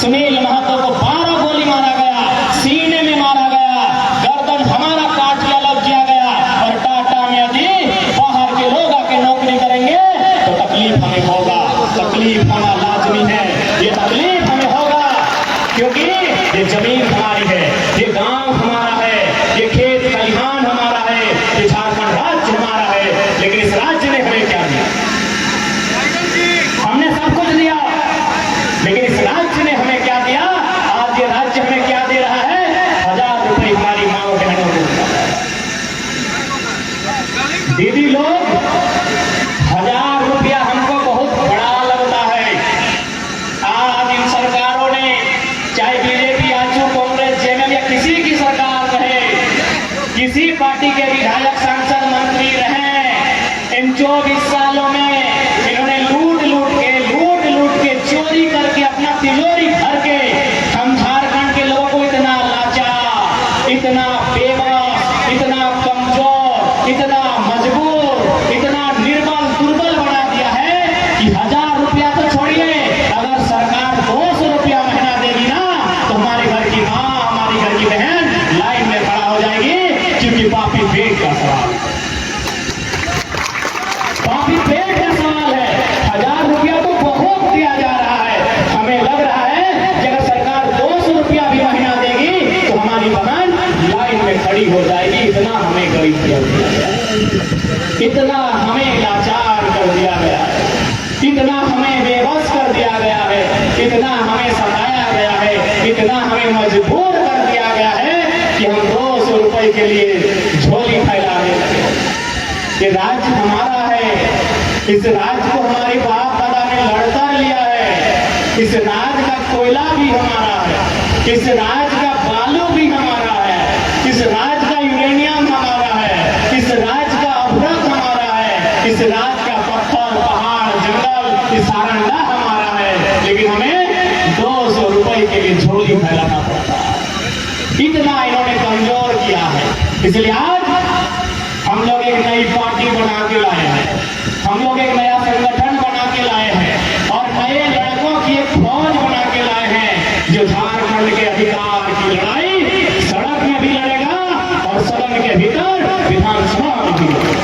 सुनील महतो को 12 गोली मारा गया, सीने में मारा गया, गर्दन हमारा काट के अलग किया गया। और टाटा में यदि बाहर के लोग आके नौकरी करेंगे तो तकलीफ हमें होगा, तकलीफ होना लाजमी है। ये तकलीफ हमें होगा क्योंकि ये जमीन हमारी है, ये गांव हमारा है, ये खेत खलिहान हमारा है, ये झारखंड राज्य हमारा है। लेकिन इस राज्य ने हमें क्या दिया? हमने सब कुछ दिया, लेकिन इस राज्य ने हमें क्या दिया? आज ये राज्य हमें क्या दे रहा है? 1000 रुपए हमारी माओ बहनों को। दीदी लोग, 1000 रुपया हमको बहुत बड़ा लगता है। आज इन सरकारों ने, चाहे बीजेपी, आजू, कांग्रेस, जेएमएम या किसी की सरकार रहे, किसी पार्टी के विधायक, सांसद, मंत्री रहे, इन 24 सालों में इन्होंने लूट लूट के चोरी करके अपना तिजोरी भर के हम झारखंड के लोगों को इतना लाचार, इतना बेबस, इतना कमजोर, इतना मजबूर, इतना निर्बल, दुर्बल बना दिया है कि 1000 रुपया तो छोड़िए, अगर सरकार 200 रुपया महीना देगी ना तो हमारे घर की माँ, हमारी घर की बहन लाइन में खड़ा हो जाएगी। क्योंकि पापी पेट का सवाल, पापी पेट का सवाल है। 1000 रुपया तो बहुत दिया जा रहा है। हमें लग रहा है कि अगर सरकार 200 रुपया भी महीना देगी तो हमारी बहन लाइन में खड़ी हो जाएगी। इतना हमें गरीब कर दिया गया है, इतना हमें लाचार कर दिया गया है, इतना हमें बेबस कर दिया गया है, इतना हमें सताया गया है, इतना हमें मजबूर कर दिया गया है कि हम 200 रुपए के लिए झोली फैलाने लगे। ये राज्य हमारा है, इस राज्य को हमारे बाप दादा ने लड़ता लिया है, इस राज्य का कोयला भी हमारा है, इस राज्य का बालू भी हमारा है, इस राज्य का यूरेनियम हमारा है, इस राज्य का अभ्रक हमारा है, इस राज्य का पत्थर, पहाड़, जंगल, इस सारंगा हमारा है। लेकिन हमें 200 रुपए के लिए झोली फैलाना पड़ता है। इतना इन्होंने कमजोर किया है। इसलिए आज हम लोग एक नई पार्टी बना के लाए हैं, हम लोग एक नया संगठन बना के लाए हैं और नए लड़कों की एक फौज बना के लाए हैं जो झारखंड के अधिकार की लड़ाई सड़क में भी लड़ेगा और सदन के भीतर विधानसभा में भी लड़ेगा।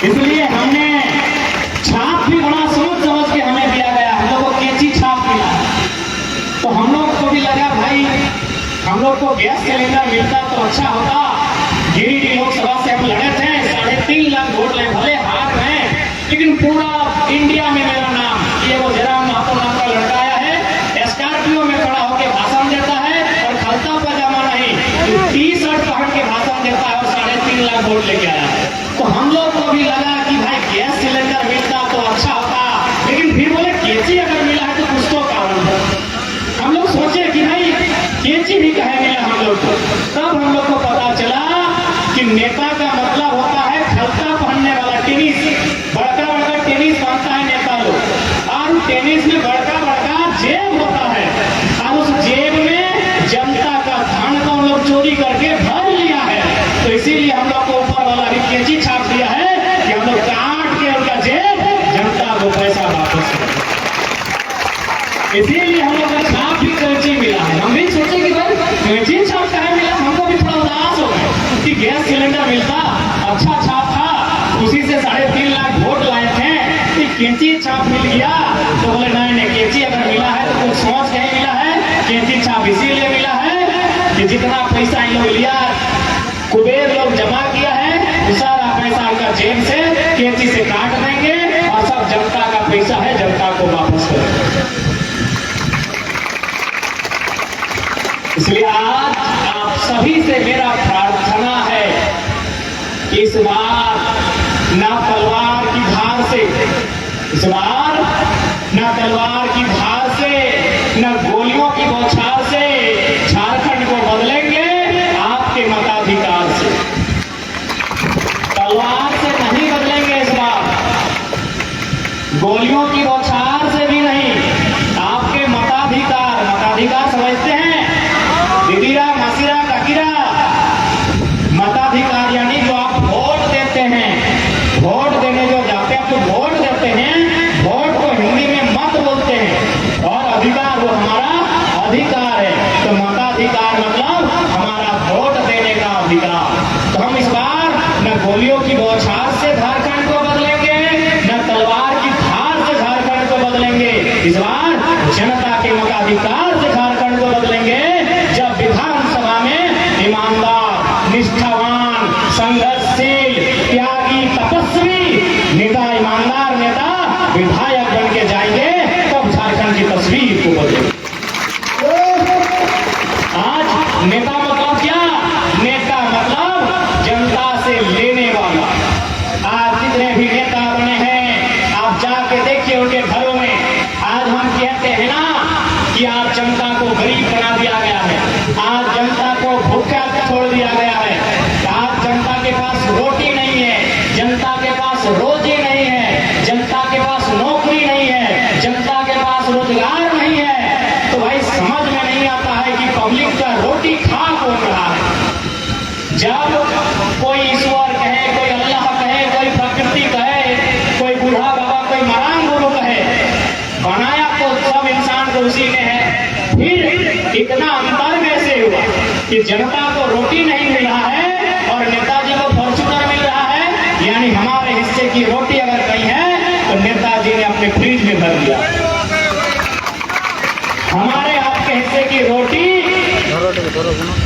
इसलिए हमने छाप भी बड़ा सोच समझ के हमें दिया गया। हम लोग को कैंची छाप मिला तो हम लोग को भी लगा भाई हम लोग को गैस सिलेंडर मिलता तो अच्छा होता। गिरिडीह लोकसभा से हम लड़े थे, 3.5 लाख वोट ले, भले हार गए लेकिन पूरा इंडिया में मेरा नाम, ये वो जयराम महतो नाम का लड़का आया है, स्कॉर्पियो में खड़ा होकर भाषण देता है और खलता पजामा नहीं, टी-शर्ट पहन के भाषण देता है और 3.5 लाख वोट लेके आया है। तो हम लोग को भी लगा कि भाई गैस सिलेंडर मिलता तो अच्छा होता, लेकिन फिर बोले कैंची अगर मिला है तो कुछ तो कारण है। हम लोग सोचे कि भाई कैंची भी कहे मिला हम लोग को। तब हम लोग को पता चला कि नेता का मतलब होता है खलता पहनने वाला, टेनिस, बड़का बड़का टेनिस पहनता है नेता लोग, और टेनिस में बड़का बड़का जेब होता है और उस जेब में जनता का धन को हम लोग चोरी करके भर लिया है। तो इसीलिए हम लोग को ऊपर वाला भी कैंची छाप दिया है कि हम लोग काट के उनका जेब जनता को पैसा वापस करें। इसीलिए हम लोग का छाप भी कैंची मिला है। हम भी सोचे कि भाई कैंची छाप कहाँ मिला, हमको भी थोड़ा उदास हो गए कि गैस सिलेंडर मिलता, अच्छा छाप था, उसी से 3.5 लाख वोट लाए थे, कि कैंची छाप मिल गया। तो बोले नहीं, कैंची अगर मिला है तो कुछ सोच के ही मिला है। कैंची छाप इसीलिए मिला है कि जितना पैसा इन लोग लिया, कुबेर लोग जमा किया है, सारा पैसा उनका जेब से कैंची से काट देंगे और सब जनता का पैसा है, जनता को वापस करेंगे। इसलिए आज आप सभी से मेरा प्रार्थना है कि इस बार ना तलवार की धार से, इस बार ना तलवार की धार से, न गोलियों की बौछार से झारखंड को बदलेंगे, आपके मताधिकार से। तलवार से नहीं बदलेंगे इस बार, गोलियों की बौछार से भी नहीं, आपके मताधिकार। मताधिकार समझते हैं? दीदीरा, मासीरा, काकीरा, मताधिकार यानी जो आप वोट देते हैं, वोट देने जो जाते हैं, तो वोट देते हैं, वोट को हिंदी में मत बोलते हैं, और मताधिकार है। तो मताधिकार मतलब हमारा वोट देने का अधिकार। तो हम इस बार न गोलियों की बौछार से झारखंड को बदलेंगे, न तलवार की धार से झारखंड को बदलेंगे। इस बार जनता के मताधिकार से झारखंड को बदलेंगे, जब विधानसभा में ईमानदार, निष्ठावान, संघर्षशील, त्यागी, तपस्वी नेता, ईमानदार नेता विधायक बन के जाएंगे, तब झारखंड की तस्वीर को बदलेगी। आज नेता मतलब क्या? नेता मतलब जनता से लेने वाला। आज जितने भी नेता बने हैं, आप जाके देखिए उनके घरों में। आज हम कहते हैं ना कि आज जनता को गरीब बना दिया गया है, आज जनता को भूखा छोड़ दिया गया है, आज जनता के पास रोटी नहीं है, जनता के पास रोजी नहीं है, जनता के पास नौकरी नहीं है, जनता के पास रोजगार नहीं है। तो भाई समझ में नहीं आता है कि पब्लिक का रोटी खा कौन रहा है। जब कोई ईश्वर कहे, कोई अल्लाह कहे, कोई प्रकृति कहे, कोई बूढ़ा बाबा, कोई मरान गुरु कहे, बनाया तो सब इंसान को उसी ने है। फिर इतना अंतर कैसे हुआ कि जनता को रोटी नहीं मिल रहा है और नेताजी को फॉर्च्यूनर मिल रहा है? यानी हमारे हिस्से की रोटी अगर कहीं है तो नेताजी ने अपने फ्रिज में भर दिया। हमारे आपके हिस्से की रोटी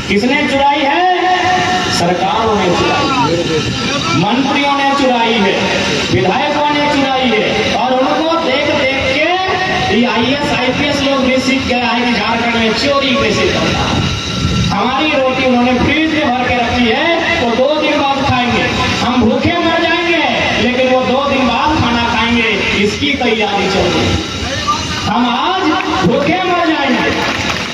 किसने चुराई है? सरकारों ने चुराई, मंत्रियों ने चुराई है, विधायकों ने चुराई है। और उनको देख देख के ये IAS IPS लोग भी सीख गया है कि झारखंड में चोरी कैसे करना है। हमारी रोटी उन्होंने फ्रिज में भर के रखी है, तो 2 दिन बाद खाएंगे। हम भूखे मर जाएंगे, लेकिन वो 2 दिन बाद खाना खाएंगे, इसकी तैयारी चल रही। हम आज भूखे मर जाएंगे,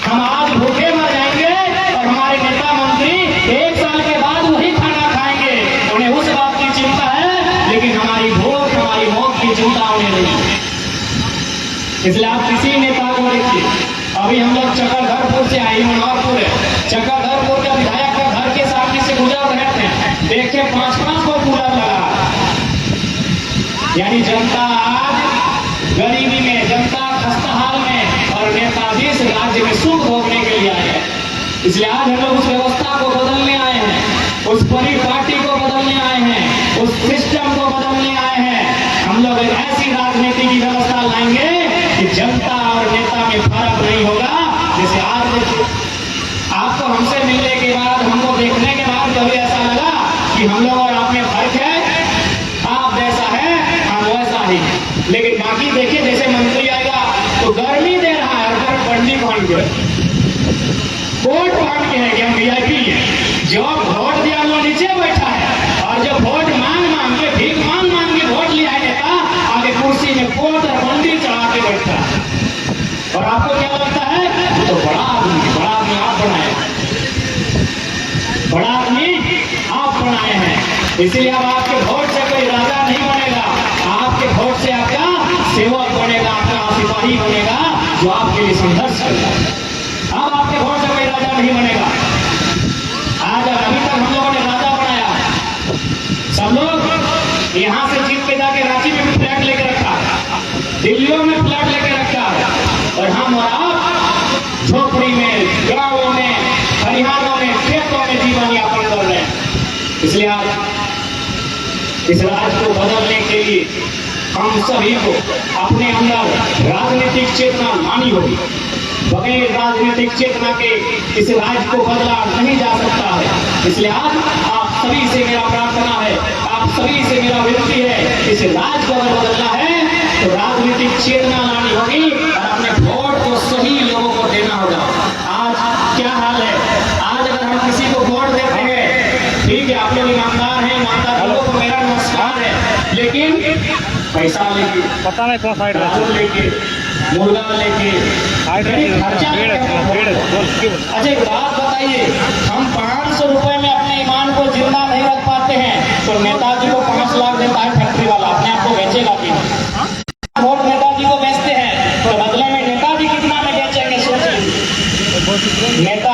हम आज भूखे मर जाएंगे और हमारे नेता मंत्री 1 साल के बाद वही खाना खाएंगे। उन्हें उस बात की चिंता है, लेकिन हमारी भूख, हमारी मौत की चिंता उन्हें नहीं। इसलिए आप किसी नेता को देखिए, अभी हम लोग चक्रधरपुर से आए, मनोहरपुर है, चक्रधरपुर का विधायक का घर के सामने से गुजर रहे थे, देखे 5-5 को कूलर लगा। यानी जनता आज गरीबी में, जनता खस्ताहाल में, और नेताजी इस राज्य में सुख भोगने के लिए आए हैं। इसलिए आज हम लोग उस व्यवस्था को बदलने आए हैं, उस परिपाटी को बदलने आए हैं, उस सिस्टम को बदलने आए हैं। हम लोग एक ऐसी राजनीति की व्यवस्था लाएंगे कि जनता और नेता में फर्क नहीं होगा। जैसे आज देखिए, आपको हमसे मिलने के बाद, हमको देखने के बाद कभी ऐसा लगा कि हम लोग और आप में फर्क है? आप जैसा है हम वैसा ही। लेकिन बाकी देखिए, जैसे मंत्री आएगा तो गर्मी दे रहा है, और बंडी पहन के, कोट पहन के है कि हम VIP हैं। जो वोट दिया वो नीचे बैठा है, और जो वोट मांग मांग के, भीख मांग मांग के वोट लिया नेता, आगे कुर्सी में कोट और बंडी चढ़ा के बैठा है। और आपको क्या लगता है? वो तो बड़ा आदमी, बड़ा आदमी आप बनाए, बड़ा आदमी आप बनाए हैं। इसलिए अब आपके वोट से कोई राजा नहीं बनेगा, आपके वोट से आपका सेवक बनेगा, आपका सिपाही बनेगा, जो आपके लिए संघर्ष करेगा। अब आपके वोट से कोई राजा नहीं बनेगा। आज अभी तक हम लोगों ने राजा बनाया, सब लोग यहाँ से जीत के जाके रांची में भी फ्लैट लेके रखा, दिल्लियों में फ्लैट लेके रखा, और हम और आप झोपड़ी में, गांवों में, हरियाणों में, खेतों में जीवन यापन कर रहे हैं। इसलिए आज इस राज्य को बदलने के लिए हम सभी को अपने अंदर राजनीतिक चेतना लानी होगी। बगैर राजनीतिक चेतना के इस राज्य को बदला नहीं जा सकता है। इसलिए आज आप सभी से मेरा प्रार्थना है, आप सभी से मेरा विनती है, इस राज्य को अगर बदलना है तो राजनीतिक चेतना लानी होगी और अपने वोट को सही लोगों को देना होगा। आज क्या हाल है? आज अगर हम किसी को वोट देते हैं, ठीक है, आप लोग ईमानदार हैं, ईमानदार लोगों को मेरा नमस्कार है, लेकिन पैसा लेके, पता नहीं कौन साइड राशन लेके, मुर्गा लेके खर्चा। अच्छा एक बात बताइए, हम 500 रुपए में अपने ईमान को जिंदा नहीं रख पाते हैं, तो नेताजी को 5 लाख देता है फैक्ट्री वाला, अपने आप को बेचेगा कि वोट नेताजी को बेचते हैं, तो बदले में नेताजी कितना में बेचेंगे? सोचिए, नेता